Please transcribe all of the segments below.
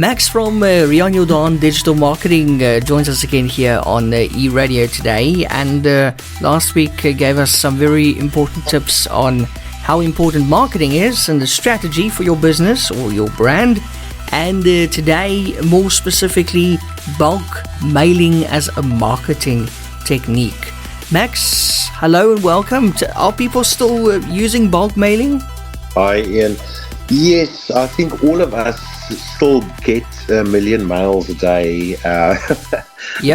Max from Rian Jordan Digital Marketing joins us again here on E-Radio today, and last week gave us some very important tips on how important marketing is and the strategy for your business or your brand, and today more specifically bulk mailing as a marketing technique. Max, hello and welcome. Are people still using bulk mailing? Hi Ian. Yes, I think all of us still get a million mails a day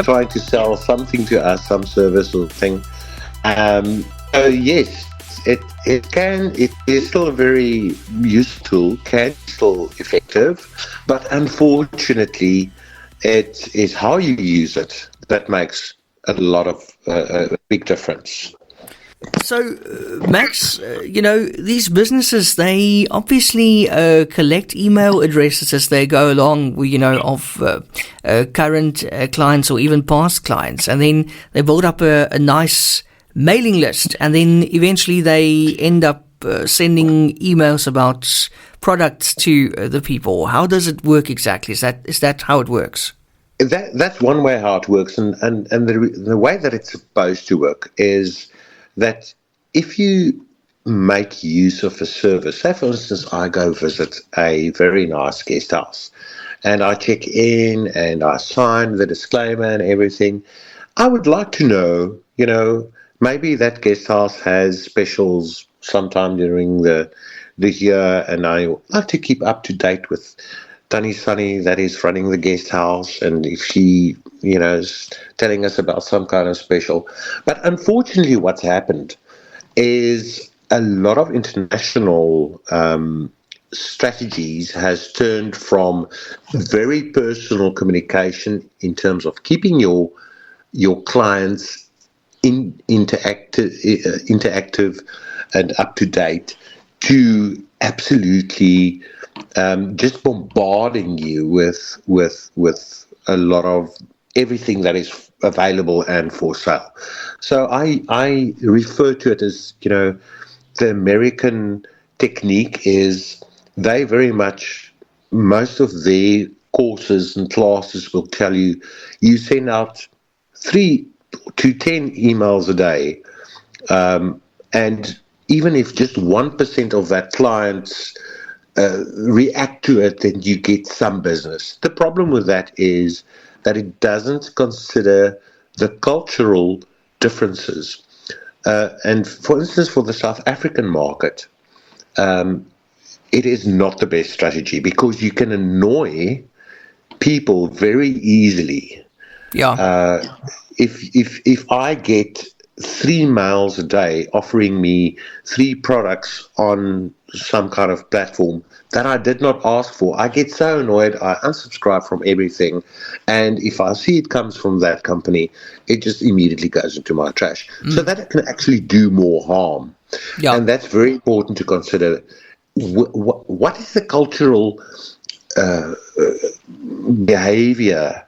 trying to sell something to us, some service or thing. Yes, it is still a very useful tool, can be still effective, but unfortunately it is how you use it that makes a lot of a big difference. So, Max, these businesses, they obviously collect email addresses as they go along, of current clients or even past clients. And then they build up a nice mailing list. And then eventually they end up sending emails about products to the people. How does it work exactly? Is that how it works? That's one way how it works. And the way that it's supposed to work is that if you make use of a service, say for instance, I go visit a very nice guest house and I check in and I sign the disclaimer and everything, I would like to know, maybe that guest house has specials sometime during the year, and I like to keep up to date with Danny Sunny that is running the guest house, and if she, is telling us about some kind of special. But unfortunately what's happened is a lot of international strategies has turned from very personal communication in terms of keeping your clients interactive and up to date to absolutely just bombarding you with a lot of everything that is available and for sale. So I refer to it as, the American technique is they very much, most of their courses and classes will tell you, you send out 3 to 10 emails a day, and even if just 1% of that clients react to it, then you get some business. The problem with that is that it doesn't consider the cultural differences. And for instance, for the South African market, it is not the best strategy because you can annoy people very easily. Yeah. If I get 3 mails a day offering me 3 products on some kind of platform that I did not ask for, I get so annoyed, I unsubscribe from everything, and if I see it comes from that company, it just immediately goes into my trash. So that can actually do more harm. Yeah. And that's very important to consider. What is the cultural behavior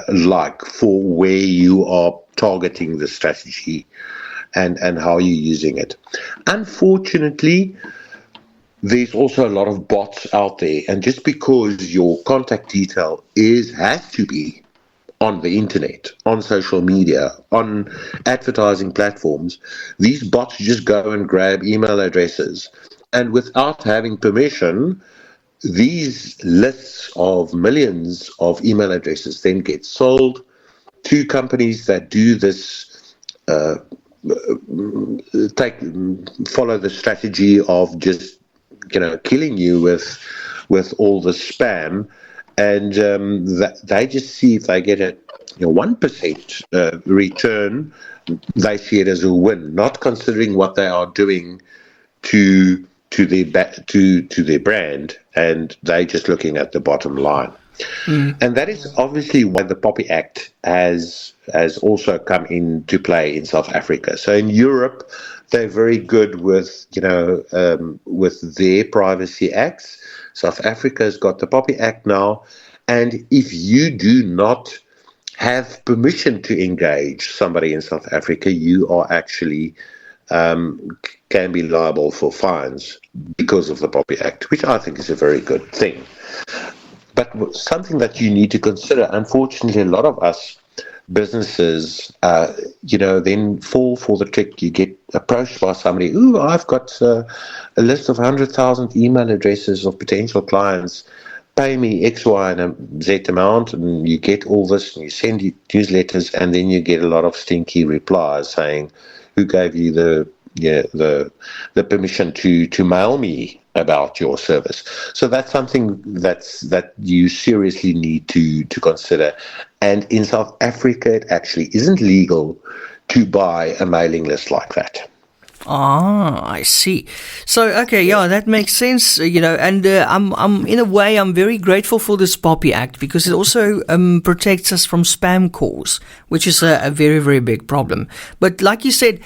like for where you are targeting the strategy and how you're using it? Unfortunately, there's also a lot of bots out there, and just because your contact detail has to be on the internet, on social media, on advertising platforms, these bots just go and grab email addresses, and without having permission, these lists of millions of email addresses then get sold to companies that do this, follow the strategy of just, killing you with all the spam, and they just see if they get a 1% return, they see it as a win, not considering what they are doing to their brand, and they just looking at the bottom line. And that is obviously why the POPI Act has also come into play in South Africa. So in Europe, they're very good with with their privacy acts. South Africa's got the POPI Act now, and if you do not have permission to engage somebody in South Africa, you are actually can be liable for fines because of the POPI Act, which I think is a very good thing. But something that you need to consider, unfortunately, a lot of us businesses, then fall for the trick. You get approached by somebody, I've got a list of 100,000 email addresses of potential clients. Pay me X, Y, and Z amount, and you get all this, and you send newsletters, and then you get a lot of stinky replies saying, "Who gave you the permission to mail me about your service?" So that's something that you seriously need to consider. And in South Africa, it actually isn't legal to buy a mailing list like that. Ah, I see. So, okay, yeah, that makes sense, and I'm in a way, I'm very grateful for this POPI Act because it also protects us from spam calls, which is a very, very big problem. But like you said,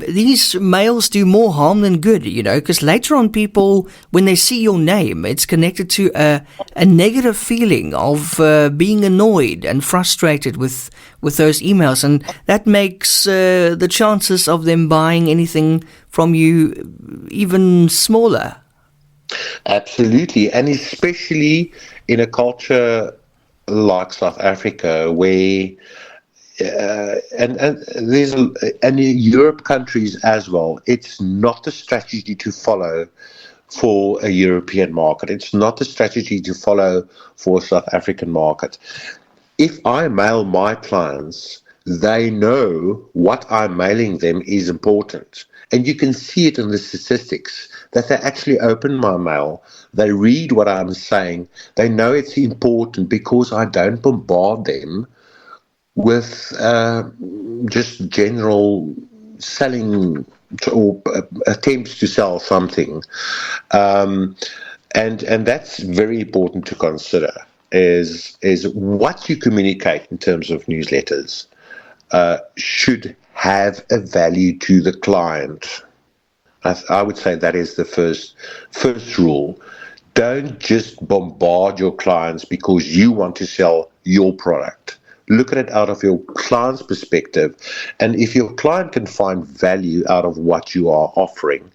these mails do more harm than good, because later on people, when they see your name, it's connected to a negative feeling of being annoyed and frustrated with those emails, and that makes the chances of them buying anything from you even smaller. Absolutely, and especially in a culture like South Africa, where and there's and in Europe countries as well, it's not a strategy to follow for a European market. It's not a strategy to follow for a South African market. If I mail my clients, they know what I'm mailing them is important. And you can see it in the statistics that they actually open my mail. They read what I'm saying. They know it's important because I don't bombard them with just general selling or attempts to sell something. And that's very important to consider. Is what you communicate in terms of newsletters should have a value to the client. I would say that is the first rule. Don't just bombard your clients because you want to sell your product. Look at it out of your client's perspective. And if your client can find value out of what you are offering,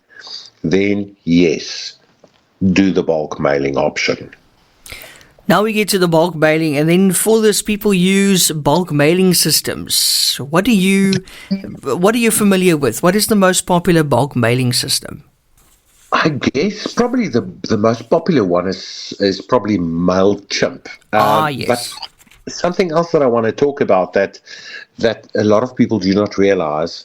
then yes, do the bulk mailing option. Now we get to the bulk mailing, and then for this, people use bulk mailing systems. What are you familiar with? What is the most popular bulk mailing system? I guess probably the most popular one is probably MailChimp. Yes. But something else that I want to talk about that a lot of people do not realize,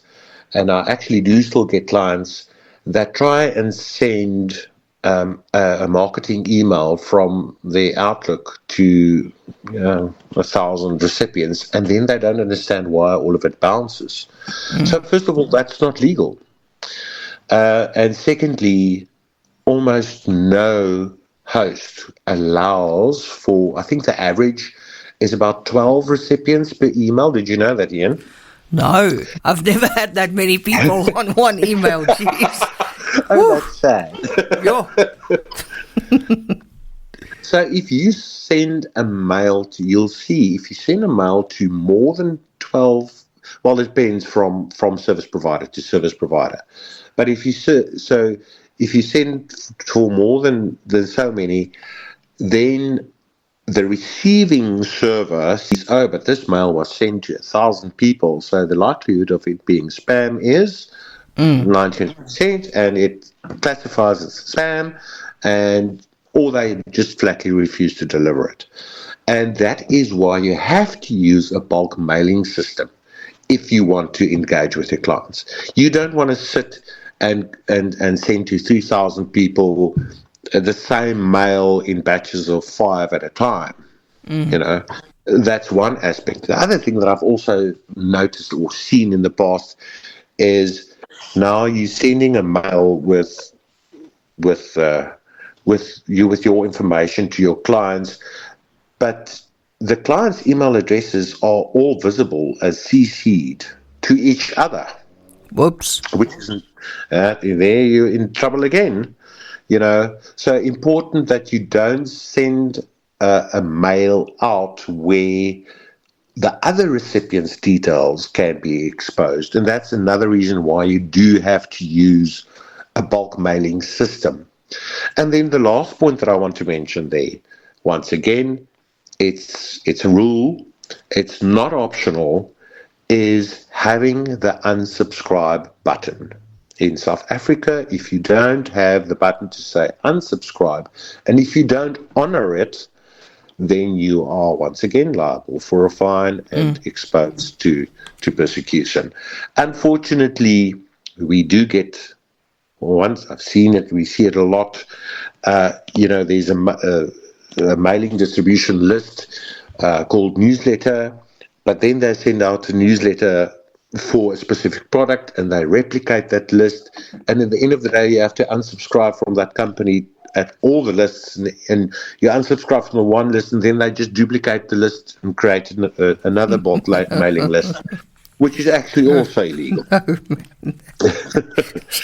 and I actually do still get clients that try and send a marketing email from their Outlook to 1,000 recipients, and then they don't understand why all of it bounces. So first of all, that's not legal. And secondly, almost no host allows for, I think the average is about 12 recipients per email. Did you know that, Ian? No, I've never had that many people on one email. Jeez. That's sad. So if you send a mail if you send a mail to more than 12, well, it depends from service provider to service provider. But if you send for more than so many, then the receiving server sees, but this mail was sent to 1,000 people, so the likelihood of it being spam is 19%, and it classifies as spam, or they just flatly refuse to deliver it. And that is why you have to use a bulk mailing system if you want to engage with your clients. You don't want to sit and send to 3,000 people the same mail in batches of 5 at a time. That's one aspect. The other thing that I've also noticed or seen in the past is now you're sending a mail with your information to your clients, but the clients' email addresses are all visible as CC'd to each other. Whoops. Which isn't, there you're in trouble again. So important that you don't send a mail out where the other recipient's details can be exposed. And that's another reason why you do have to use a bulk mailing system. And then the last point that I want to mention there, once again, it's a rule, it's not optional, is having the unsubscribe button. In South Africa, if you don't have the button to say unsubscribe, and if you don't honor it, then you are once again liable for a fine and exposed to persecution. Unfortunately, we do get, once I've seen it, we see it a lot. There's a mailing distribution list called newsletter, but then they send out a newsletter for a specific product and they replicate that list. And at the end of the day, you have to unsubscribe from that company at all the lists, and you unsubscribe from the one list, and then they just duplicate the list and create another bulk mailing list, which is actually also illegal.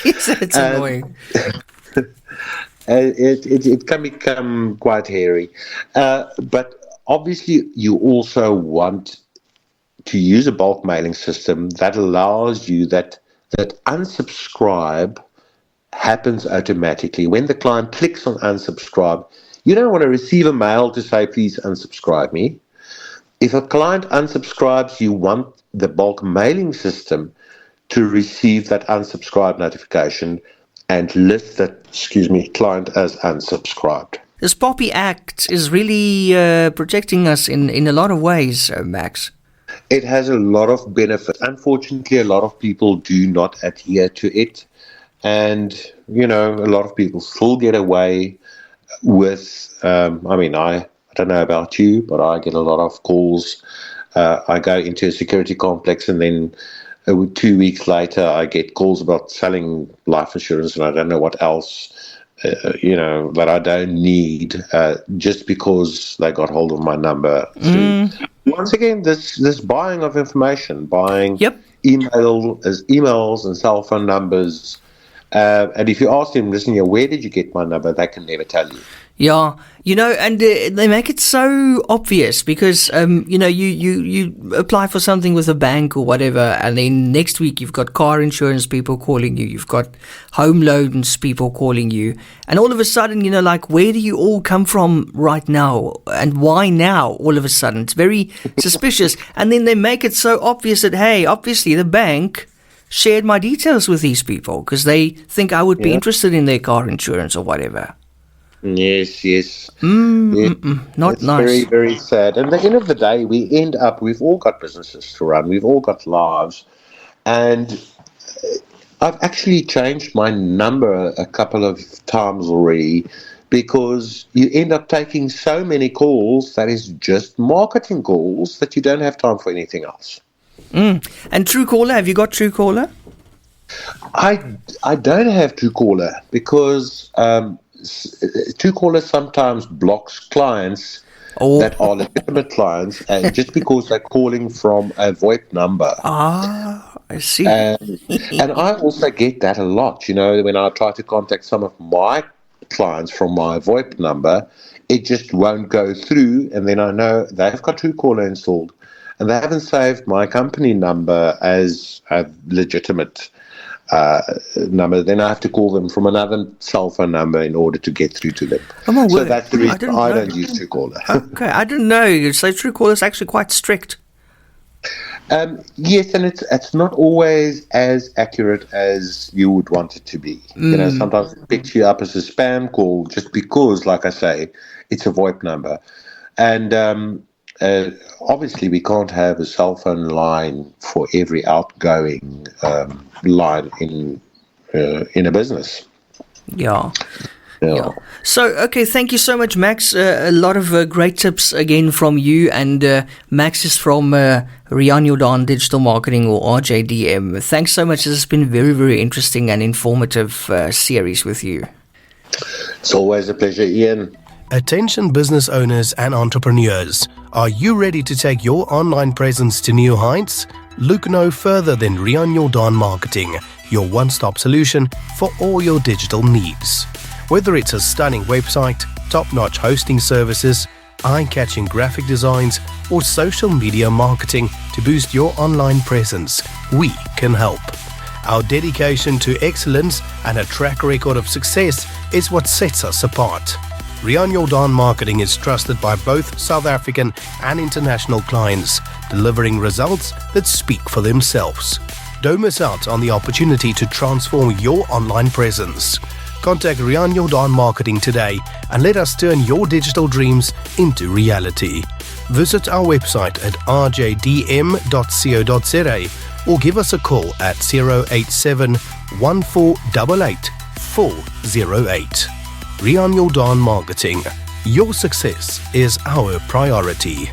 It's annoying. It can become quite hairy. But obviously, you also want to use a bulk mailing system that allows you that unsubscribe happens automatically. When the client clicks on unsubscribe, you don't want to receive a mail to say, please unsubscribe me. If a client unsubscribes, you want the bulk mailing system to receive that unsubscribe notification and list that, client as unsubscribed. This POPI Act is really protecting us in a lot of ways, Max. It has a lot of benefits. Unfortunately, a lot of people do not adhere to it. And, a lot of people still get away with, I don't know about you, but I get a lot of calls. I go into a security complex and then 2 weeks later I get calls about selling life insurance and I don't know what else, that I don't need just because they got hold of my number. Once again, this buying of information, buying emails and cell phone numbers. And if you ask them, listen, where did you get my number? They can never tell you. Yeah, and they make it so obvious because, you apply for something with a bank or whatever, and then next week you've got car insurance people calling you, you've got home loans people calling you, and all of a sudden, where do you all come from right now? And why now, all of a sudden? It's very suspicious. And then they make it so obvious that, hey, obviously the bank shared my details with these people because they think I would be interested in their car insurance or whatever. Yes. Not it's nice. Very, very sad. And at the end of the day, we've all got businesses to run. We've all got lives. And I've actually changed my number a couple of times already because you end up taking so many calls that is just marketing calls that you don't have time for anything else. And Truecaller, have you got Truecaller? I don't have Truecaller because Truecaller sometimes blocks clients that are legitimate clients, and just because they're calling from a VoIP number. I see. And I also get that a lot. When I try to contact some of my clients from my VoIP number, it just won't go through, and then I know they've got Truecaller installed. And they haven't saved my company number as a legitimate number. Then I have to call them from another cell phone number in order to get through to them. So that's the reason I don't use Truecaller. Okay, I didn't know. So Truecaller is actually quite strict. Yes, and it's not always as accurate as you would want it to be. Sometimes it picks you up as a spam call just because, like I say, it's a VoIP number. And obviously, we can't have a cell phone line for every outgoing line in a business. Yeah. So, okay, thank you so much, Max. A lot of great tips again from you. And Max is from Riaan Jordan Digital Marketing, or RJDM. Thanks so much. This has been a very, very interesting and informative series with you. It's always a pleasure, Ian. Attention business owners and entrepreneurs. Are you ready to take your online presence to new heights? Look no further than Riaan Jordan Marketing, your one-stop solution for all your digital needs. Whether it's a stunning website, top-notch hosting services, eye-catching graphic designs, or social media marketing to boost your online presence, we can help. Our dedication to excellence and a track record of success is what sets us apart. Riaan Jordan Marketing is trusted by both South African and international clients, delivering results that speak for themselves. Don't miss out on the opportunity to transform your online presence. Contact Riaan Jordan Marketing today and let us turn your digital dreams into reality. Visit our website at rjdm.co.za or give us a call at 087 1488 408. Riaan Jordan Marketing. Your success is our priority.